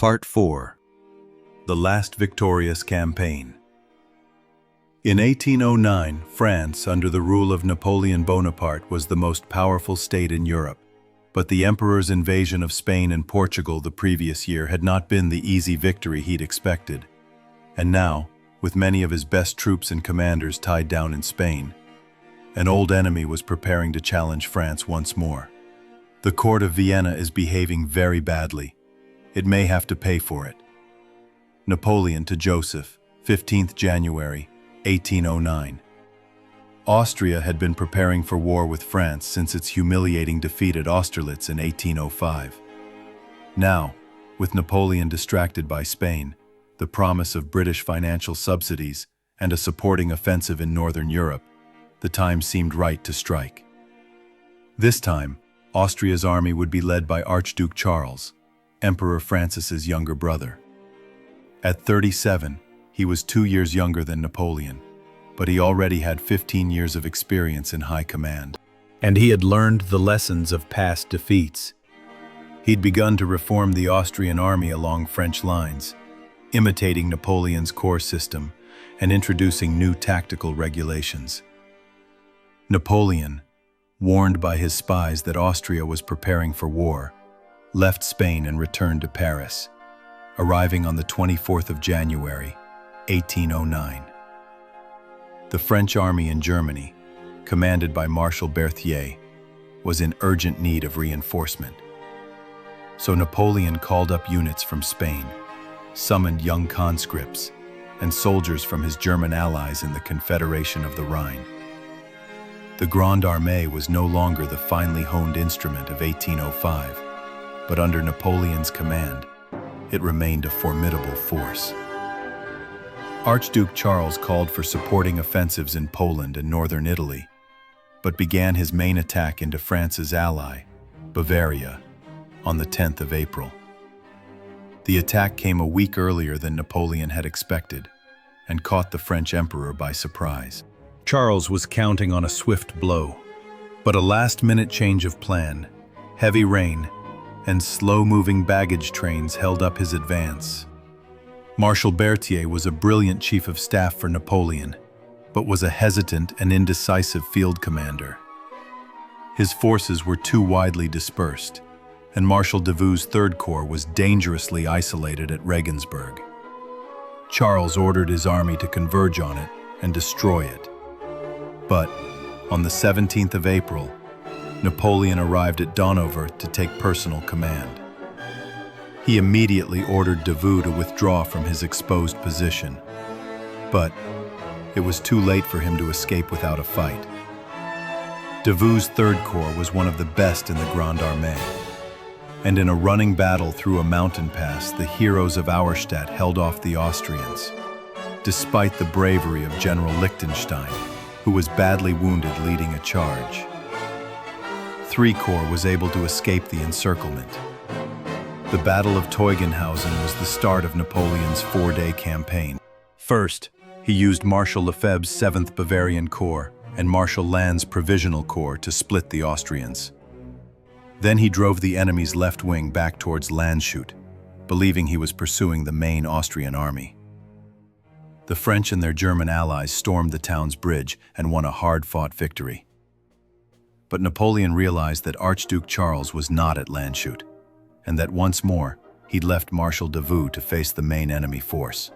Part 4. The Last Victorious Campaign. In 1809, France, under the rule of Napoleon Bonaparte, was the most powerful state in Europe. But the emperor's invasion of Spain and Portugal the previous year had not been the easy victory he'd expected. And now, with many of his best troops and commanders tied down in Spain, an old enemy was preparing to challenge France once more. The court of Vienna is behaving very badly. It may have to pay for it. Napoleon to Joseph, 15th January, 1809. Austria had been preparing for war with France since its humiliating defeat at Austerlitz in 1805. Now, with Napoleon distracted by Spain, the promise of British financial subsidies, and a supporting offensive in northern Europe, the time seemed right to strike. This time, Austria's army would be led by Archduke Charles, Emperor Francis's younger brother. At 37, he was 2 years younger than Napoleon, but he already had 15 years of experience in high command. And he had learned the lessons of past defeats. He'd begun to reform the Austrian army along French lines, imitating Napoleon's corps system and introducing new tactical regulations. Napoleon, warned by his spies that Austria was preparing for war, left Spain and returned to Paris, arriving on the 24th of January, 1809. The French army in Germany, commanded by Marshal Berthier, was in urgent need of reinforcement. So Napoleon called up units from Spain, summoned young conscripts, and soldiers from his German allies in the Confederation of the Rhine. The Grande Armée was no longer the finely honed instrument of 1805, but under Napoleon's command, it remained a formidable force. Archduke Charles called for supporting offensives in Poland and northern Italy, but began his main attack into France's ally, Bavaria, on the 10th of April. The attack came a week earlier than Napoleon had expected, and caught the French emperor by surprise. Charles was counting on a swift blow, but a last-minute change of plan, heavy rain, and slow-moving baggage trains held up his advance. Marshal Berthier was a brilliant chief of staff for Napoleon, but was a hesitant and indecisive field commander. His forces were too widely dispersed, and Marshal Davout's Third Corps was dangerously isolated at Regensburg. Charles ordered his army to converge on it and destroy it. But, on the 17th of April, Napoleon arrived at Donover to take personal command. He immediately ordered Davout to withdraw from his exposed position. But it was too late for him to escape without a fight. Davout's Third Corps was one of the best in the Grande Armée, and in a running battle through a mountain pass, the heroes of Auerstedt held off the Austrians, despite the bravery of General Liechtenstein, who was badly wounded leading a charge. Three Corps was able to escape the encirclement. The Battle of Teugn-Hausen was the start of Napoleon's four-day campaign. First, he used Marshal Lefebvre's 7th Bavarian Corps and Marshal Lannes' Provisional Corps to split the Austrians. Then he drove the enemy's left wing back towards Landshut, believing he was pursuing the main Austrian army. The French and their German allies stormed the town's bridge and won a hard-fought victory. But Napoleon realized that Archduke Charles was not at Landshut, and that once more he'd left Marshal Davout to face the main enemy force.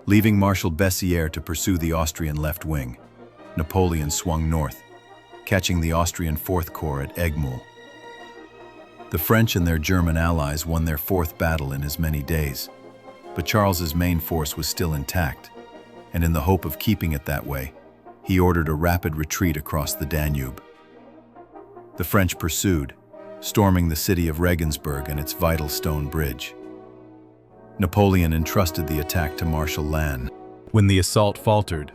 Leaving Marshal Bessières to pursue the Austrian left wing, Napoleon swung north, catching the Austrian Fourth Corps at Egmul. The French and their German allies won their fourth battle in as many days, but Charles's main force was still intact, and in the hope of keeping it that way, he ordered a rapid retreat across the Danube. The French pursued, storming the city of Regensburg and its vital stone bridge. Napoleon entrusted the attack to Marshal Lannes. When the assault faltered,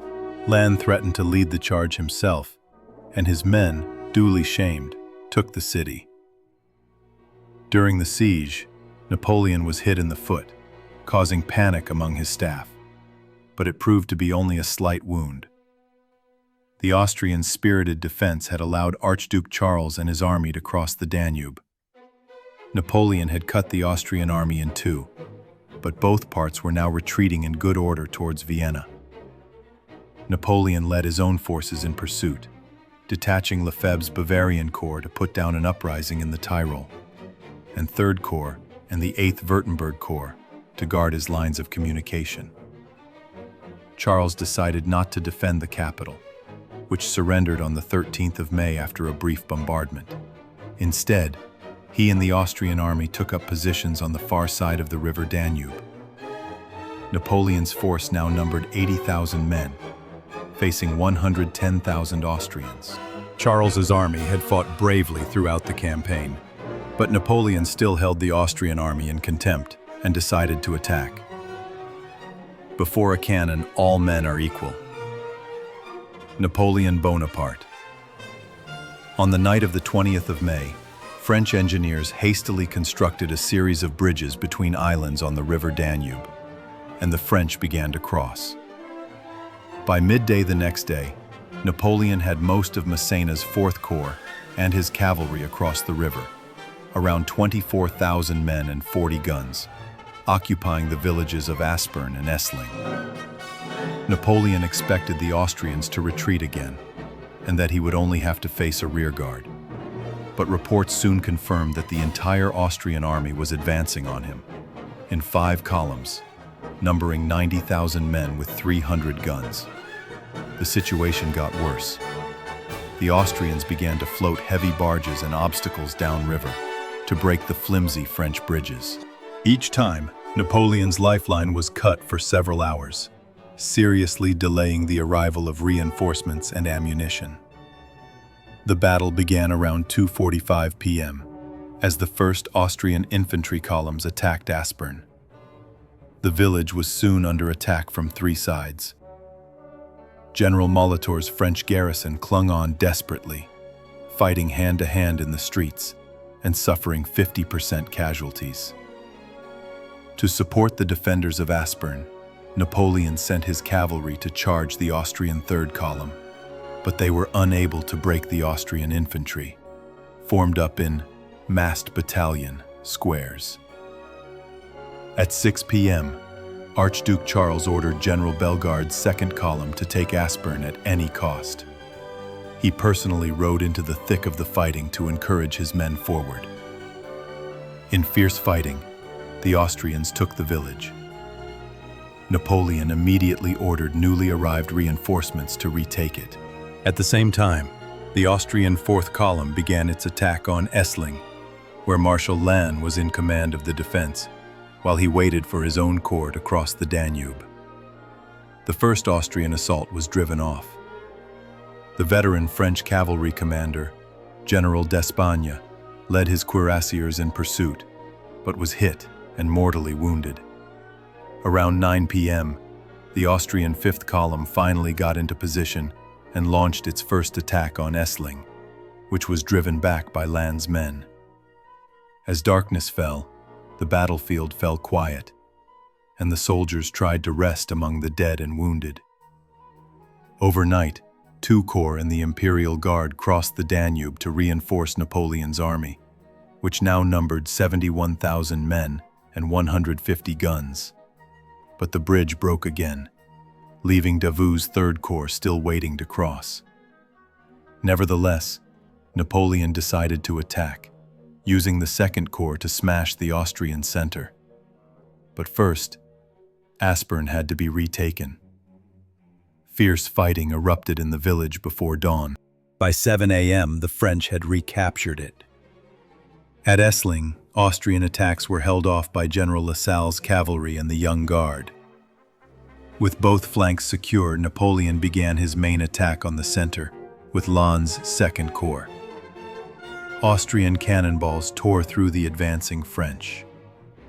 Lannes threatened to lead the charge himself, and his men, duly shamed, took the city. During the siege, Napoleon was hit in the foot, causing panic among his staff, but it proved to be only a slight wound. The Austrians' spirited defense had allowed Archduke Charles and his army to cross the Danube. Napoleon had cut the Austrian army in two, but both parts were now retreating in good order towards Vienna. Napoleon led his own forces in pursuit, detaching Lefebvre's Bavarian Corps to put down an uprising in the Tyrol, and Third Corps and the 8th Württemberg Corps to guard his lines of communication. Charles decided not to defend the capital, which surrendered on the 13th of May after a brief bombardment. Instead, he and the Austrian army took up positions on the far side of the river Danube. Napoleon's force now numbered 80,000 men, facing 110,000 Austrians. Charles's army had fought bravely throughout the campaign, but Napoleon still held the Austrian army in contempt and decided to attack. Before a cannon, all men are equal. Napoleon Bonaparte. On the night of the 20th of May, French engineers hastily constructed a series of bridges between islands on the river Danube, and the French began to cross. By midday the next day, Napoleon had most of Massena's 4th Corps and his cavalry across the river, around 24,000 men and 40 guns, occupying the villages of Aspern and Essling. Napoleon expected the Austrians to retreat again, and that he would only have to face a rearguard. But reports soon confirmed that the entire Austrian army was advancing on him, in 5 columns, numbering 90,000 men with 300 guns. The situation got worse. The Austrians began to float heavy barges and obstacles downriver to break the flimsy French bridges. Each time, Napoleon's lifeline was cut for several hours, seriously delaying the arrival of reinforcements and ammunition. The battle began around 2:45 p.m. as the first Austrian infantry columns attacked Aspern. The village was soon under attack from 3 sides. General Molitor's French garrison clung on desperately, fighting hand-to-hand in the streets and suffering 50% casualties. To support the defenders of Aspern, Napoleon sent his cavalry to charge the Austrian 3rd column, but they were unable to break the Austrian infantry, formed up in massed battalion squares. At 6 p.m., Archduke Charles ordered General Bellegarde's 2nd column to take Aspern at any cost. He personally rode into the thick of the fighting to encourage his men forward. In fierce fighting, the Austrians took the village. Napoleon immediately ordered newly arrived reinforcements to retake it. At the same time, the Austrian 4th column began its attack on Essling, where Marshal Lannes was in command of the defense, while he waited for his own corps to cross the Danube. The first Austrian assault was driven off. The veteran French cavalry commander, General d'Espagne, led his cuirassiers in pursuit, but was hit and mortally wounded. Around 9 p.m., the Austrian 5th column finally got into position and launched its first attack on Essling, which was driven back by Lannes' men. As darkness fell, the battlefield fell quiet, and the soldiers tried to rest among the dead and wounded. Overnight, 2 corps and the Imperial Guard crossed the Danube to reinforce Napoleon's army, which now numbered 71,000 men and 150 guns. But the bridge broke again, leaving Davout's 3rd Corps still waiting to cross. Nevertheless, Napoleon decided to attack, using the 2nd Corps to smash the Austrian center. But first, Aspern had to be retaken. Fierce fighting erupted in the village before dawn. By 7 a.m., the French had recaptured it. At Essling, Austrian attacks were held off by General Lassalle's cavalry and the Young Guard. With both flanks secure, Napoleon began his main attack on the center, with Lannes' 2nd Corps. Austrian cannonballs tore through the advancing French.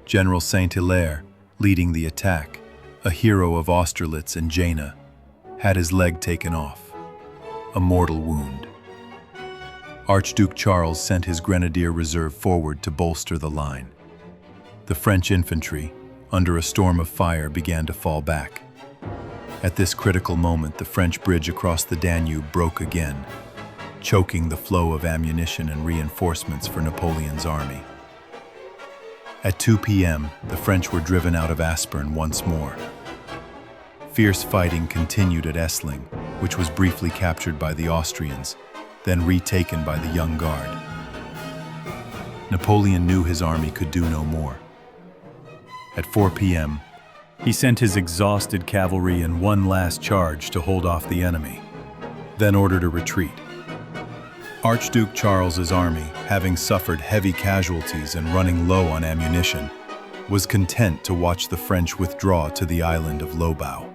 General Saint-Hilaire, leading the attack, a hero of Austerlitz and Jena, had his leg taken off, a mortal wound. Archduke Charles sent his grenadier reserve forward to bolster the line. The French infantry, under a storm of fire, began to fall back. At this critical moment, the French bridge across the Danube broke again, choking the flow of ammunition and reinforcements for Napoleon's army. At 2 p.m., the French were driven out of Aspern once more. Fierce fighting continued at Essling, which was briefly captured by the Austrians, then retaken by the Young Guard. Napoleon knew his army could do no more. At 4 p.m., he sent his exhausted cavalry in one last charge to hold off the enemy, then ordered a retreat. Archduke Charles's army, having suffered heavy casualties and running low on ammunition, was content to watch the French withdraw to the island of Lobau.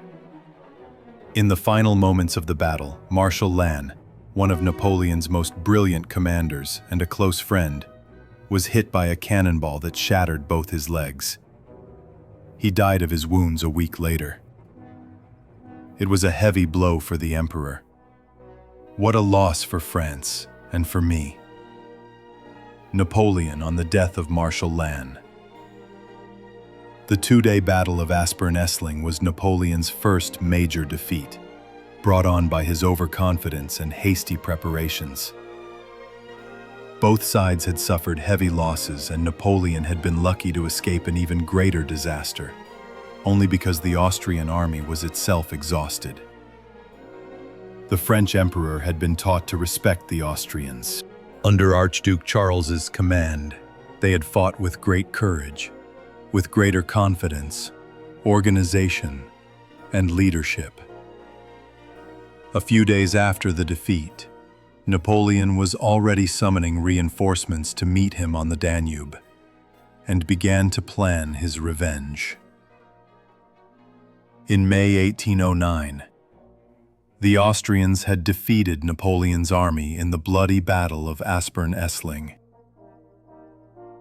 In the final moments of the battle, Marshal Lannes, one of Napoleon's most brilliant commanders and a close friend, was hit by a cannonball that shattered both his legs. He died of his wounds a week later. It was a heavy blow for the emperor. What a loss for France and for me. Napoleon on the death of Marshal Lannes. The two-day Battle of Aspern-Essling was Napoleon's first major defeat, brought on by his overconfidence and hasty preparations. Both sides had suffered heavy losses, and Napoleon had been lucky to escape an even greater disaster, only because the Austrian army was itself exhausted. The French emperor had been taught to respect the Austrians. Under Archduke Charles's command, they had fought with great courage, with greater confidence, organization, and leadership. A few days after the defeat, Napoleon was already summoning reinforcements to meet him on the Danube, and began to plan his revenge. In May 1809, the Austrians had defeated Napoleon's army in the bloody Battle of Aspern-Essling.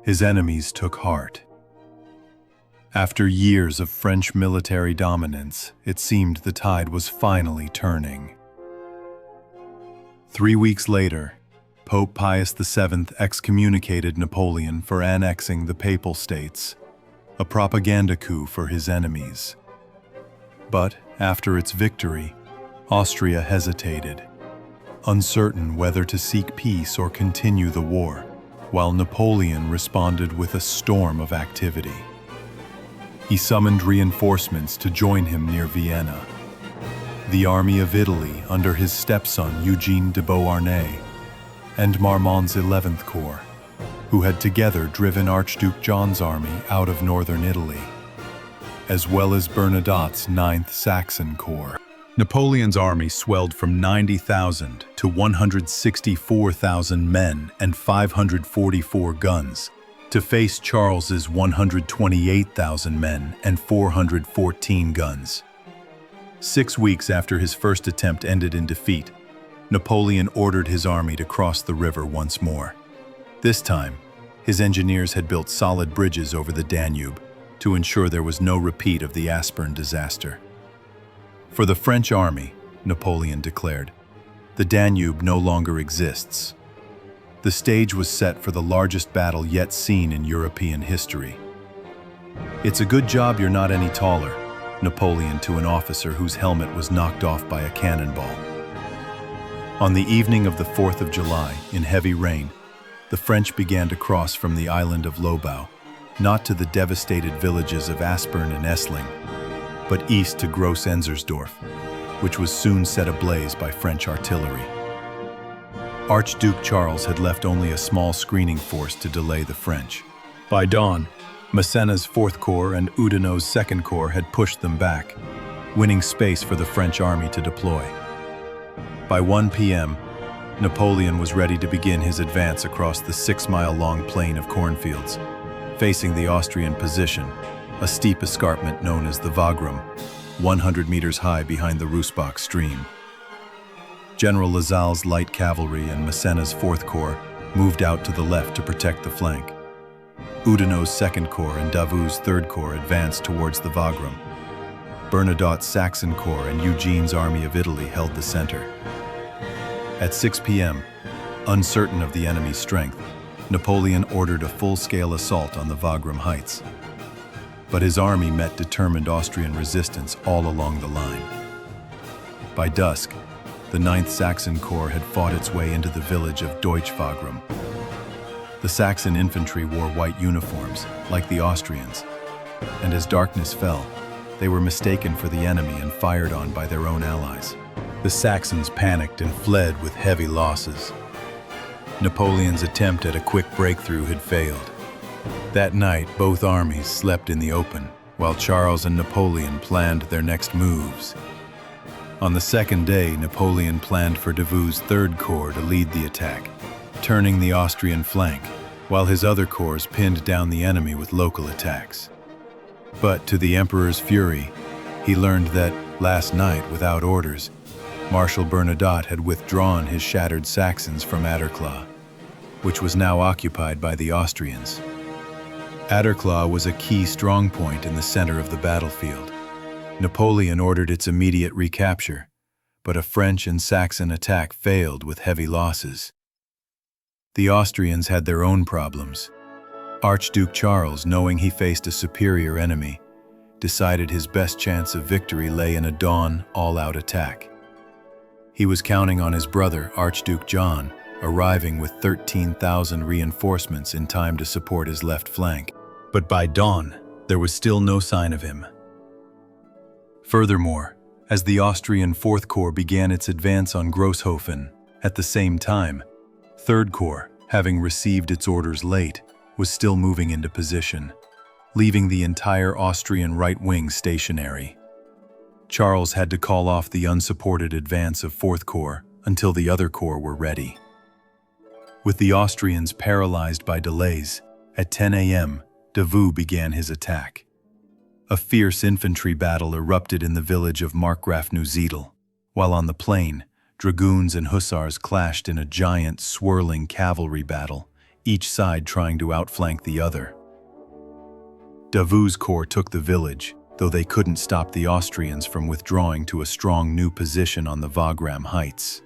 His enemies took heart. After years of French military dominance, it seemed the tide was finally turning. 3 weeks later, Pope Pius VII excommunicated Napoleon for annexing the Papal States, a propaganda coup for his enemies. But after its victory, Austria hesitated, uncertain whether to seek peace or continue the war, while Napoleon responded with a storm of activity. He summoned reinforcements to join him near Vienna. The Army of Italy under his stepson Eugene de Beauharnais, and Marmont's 11th Corps, who had together driven Archduke John's army out of northern Italy, as well as Bernadotte's 9th Saxon Corps. Napoleon's army swelled from 90,000 to 164,000 men and 544 guns to face Charles's 128,000 men and 414 guns. 6 weeks after his first attempt ended in defeat, Napoleon ordered his army to cross the river once more. This time, his engineers had built solid bridges over the Danube to ensure there was no repeat of the Aspern disaster. For the French army, Napoleon declared, the Danube no longer exists. The stage was set for the largest battle yet seen in European history. "It's a good job you're not any taller," Napoleon to an officer whose helmet was knocked off by a cannonball. On the evening of the 4th of July, in heavy rain, the French began to cross from the island of Lobau, not to the devastated villages of Aspern and Essling, but east to Groß-Enzersdorf, which was soon set ablaze by French artillery. Archduke Charles had left only a small screening force to delay the French. By dawn, Massena's 4th Corps and Oudinot's 2nd Corps had pushed them back, winning space for the French army to deploy. By 1 p.m., Napoleon was ready to begin his advance across the 6-mile-long plain of cornfields, facing the Austrian position, a steep escarpment known as the Wagram, 100 meters high behind the Russbach stream. General Lasalle's light cavalry and Massena's 4th Corps moved out to the left to protect the flank. Oudinot's 2nd Corps and Davout's 3rd Corps advanced towards the Wagram. Bernadotte's Saxon Corps and Eugene's Army of Italy held the center. At 6 p.m., uncertain of the enemy's strength, Napoleon ordered a full-scale assault on the Wagram heights. But his army met determined Austrian resistance all along the line. By dusk, the 9th Saxon Corps had fought its way into the village of Deutsch-Wagram. The Saxon infantry wore white uniforms, like the Austrians, and as darkness fell, they were mistaken for the enemy and fired on by their own allies. The Saxons panicked and fled with heavy losses. Napoleon's attempt at a quick breakthrough had failed. That night, both armies slept in the open, while Charles and Napoleon planned their next moves. On the second day, Napoleon planned for Davout's Third Corps to lead the attack, turning the Austrian flank, while his other corps pinned down the enemy with local attacks. But to the Emperor's fury, he learned that, last night, without orders, Marshal Bernadotte had withdrawn his shattered Saxons from Aderklaa, which was now occupied by the Austrians. Aderklaa was a key strongpoint in the center of the battlefield. Napoleon ordered its immediate recapture, but a French and Saxon attack failed with heavy losses. The Austrians had their own problems. Archduke Charles, knowing he faced a superior enemy, decided his best chance of victory lay in a dawn, all-out attack. He was counting on his brother, Archduke John, arriving with 13,000 reinforcements in time to support his left flank. But by dawn, there was still no sign of him. Furthermore, as the Austrian Fourth Corps began its advance on Grosshofen, at the same time, Third Corps, having received its orders late, was still moving into position, leaving the entire Austrian right wing stationary. Charles had to call off the unsupported advance of Fourth Corps until the other corps were ready. With the Austrians paralyzed by delays, at 10 a.m., Davout began his attack. A fierce infantry battle erupted in the village of Markgraf Neusiedl, while on the plain, dragoons and hussars clashed in a giant, swirling cavalry battle, each side trying to outflank the other. Davout's corps took the village, though they couldn't stop the Austrians from withdrawing to a strong new position on the Wagram heights.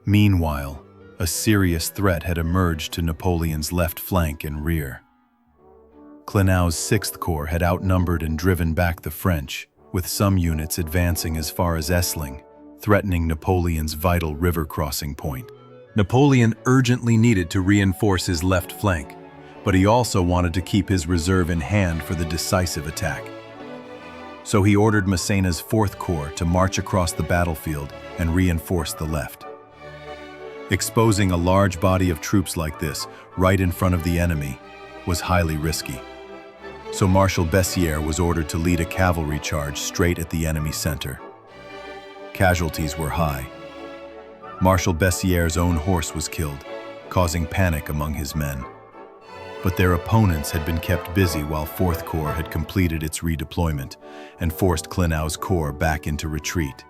Meanwhile, a serious threat had emerged to Napoleon's left flank and rear. Klenau's Sixth Corps had outnumbered and driven back the French, with some units advancing as far as Essling, threatening Napoleon's vital river crossing point. Napoleon urgently needed to reinforce his left flank, but he also wanted to keep his reserve in hand for the decisive attack. So he ordered Massena's Fourth Corps to march across the battlefield and reinforce the left. Exposing a large body of troops like this, right in front of the enemy, was highly risky. So Marshal Bessières was ordered to lead a cavalry charge straight at the enemy center. Casualties were high. Marshal Bessières' own horse was killed, causing panic among his men. But their opponents had been kept busy while Fourth Corps had completed its redeployment and forced Klenau's corps back into retreat.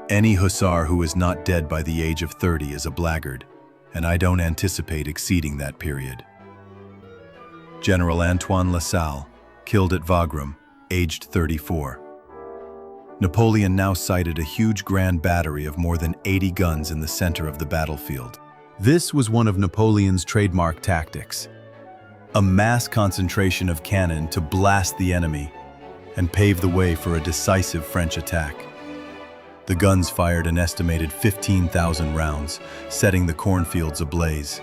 Any hussar who is not dead by the age of 30 is a blackguard, and I don't anticipate exceeding that period. General Antoine Lassalle, killed at Wagram, aged 34. Napoleon now sighted a huge grand battery of more than 80 guns in the center of the battlefield. This was one of Napoleon's trademark tactics, a mass concentration of cannon to blast the enemy and pave the way for a decisive French attack. The guns fired an estimated 15,000 rounds, setting the cornfields ablaze.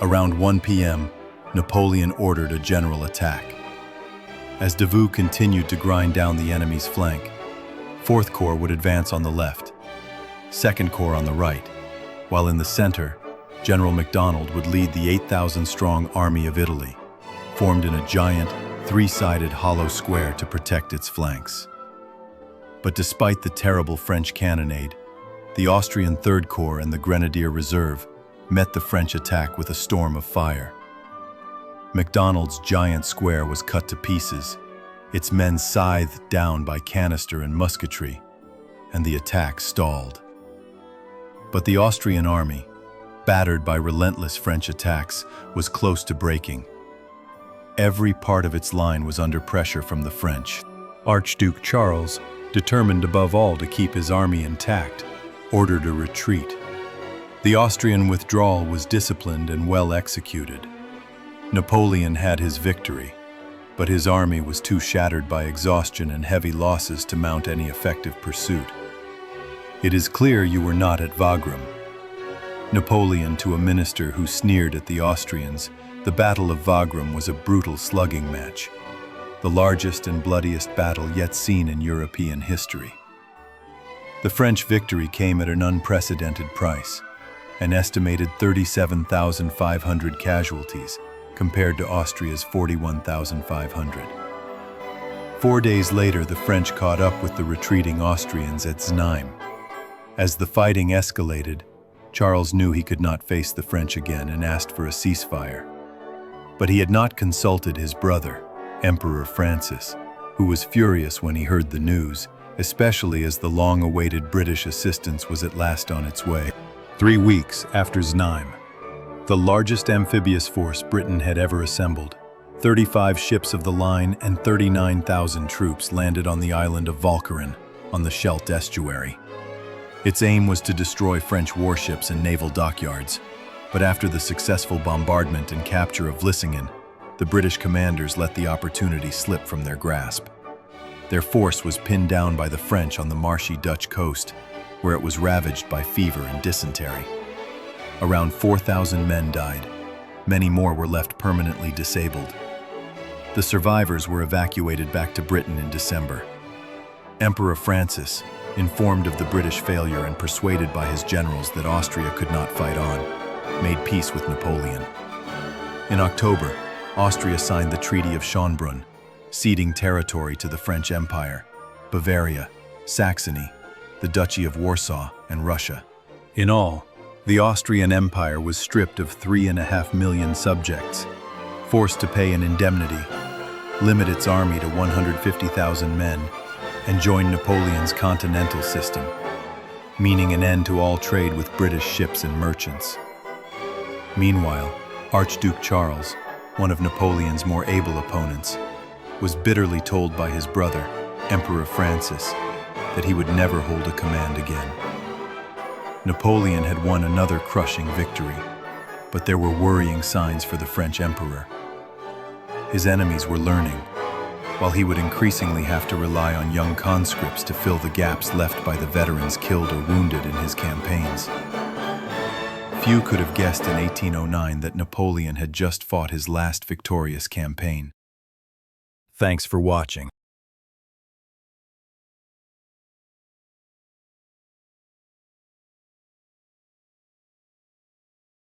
Around 1 p.m., Napoleon ordered a general attack. As Davout continued to grind down the enemy's flank, Fourth Corps would advance on the left, Second Corps on the right, while in the center, General MacDonald would lead the 8,000-strong Army of Italy, formed in a giant, three-sided hollow square to protect its flanks. But despite the terrible French cannonade, the Austrian Third Corps and the Grenadier Reserve met the French attack with a storm of fire. MacDonald's giant square was cut to pieces, its men scythed down by canister and musketry, and the attack stalled. But the Austrian army, battered by relentless French attacks, was close to breaking. Every part of its line was under pressure from the French. Archduke Charles, determined above all to keep his army intact, ordered a retreat. The Austrian withdrawal was disciplined and well executed. Napoleon had his victory, but his army was too shattered by exhaustion and heavy losses to mount any effective pursuit. It is clear you were not at Wagram. Napoleon to a minister who sneered at the Austrians, the Battle of Wagram was a brutal slugging match, the largest and bloodiest battle yet seen in European history. The French victory came at an unprecedented price, an estimated 37,500 casualties compared to Austria's 41,500. 4 days later, the French caught up with the retreating Austrians at Znaim. As the fighting escalated, Charles knew he could not face the French again and asked for a ceasefire. But he had not consulted his brother, Emperor Francis, who was furious when he heard the news, especially as the long-awaited British assistance was at last on its way. 3 weeks after Znaim, the largest amphibious force Britain had ever assembled, 35 ships of the line and 39,000 troops landed on the island of Walcheren on the Scheldt estuary. Its aim was to destroy French warships and naval dockyards, but after the successful bombardment and capture of Vlissingen, the British commanders let the opportunity slip from their grasp. Their force was pinned down by the French on the marshy Dutch coast, where it was ravaged by fever and dysentery. Around 4,000 men died. Many more were left permanently disabled. The survivors were evacuated back to Britain in December. Emperor Francis, informed of the British failure and persuaded by his generals that Austria could not fight on, made peace with Napoleon. In October, Austria signed the Treaty of Schönbrunn, ceding territory to the French Empire, Bavaria, Saxony, the Duchy of Warsaw, and Russia. In all, the Austrian Empire was stripped of 3.5 million subjects, forced to pay an indemnity, limit its army to 150,000 men, and join Napoleon's continental system, meaning an end to all trade with British ships and merchants. Meanwhile, Archduke Charles, one of Napoleon's more able opponents, was bitterly told by his brother, Emperor Francis, that he would never hold a command again. Napoleon had won another crushing victory, but there were worrying signs for the French emperor. His enemies were learning, while he would increasingly have to rely on young conscripts to fill the gaps left by the veterans killed or wounded in his campaigns. Few could have guessed in 1809 that Napoleon had just fought his last victorious campaign. Thanks for watching.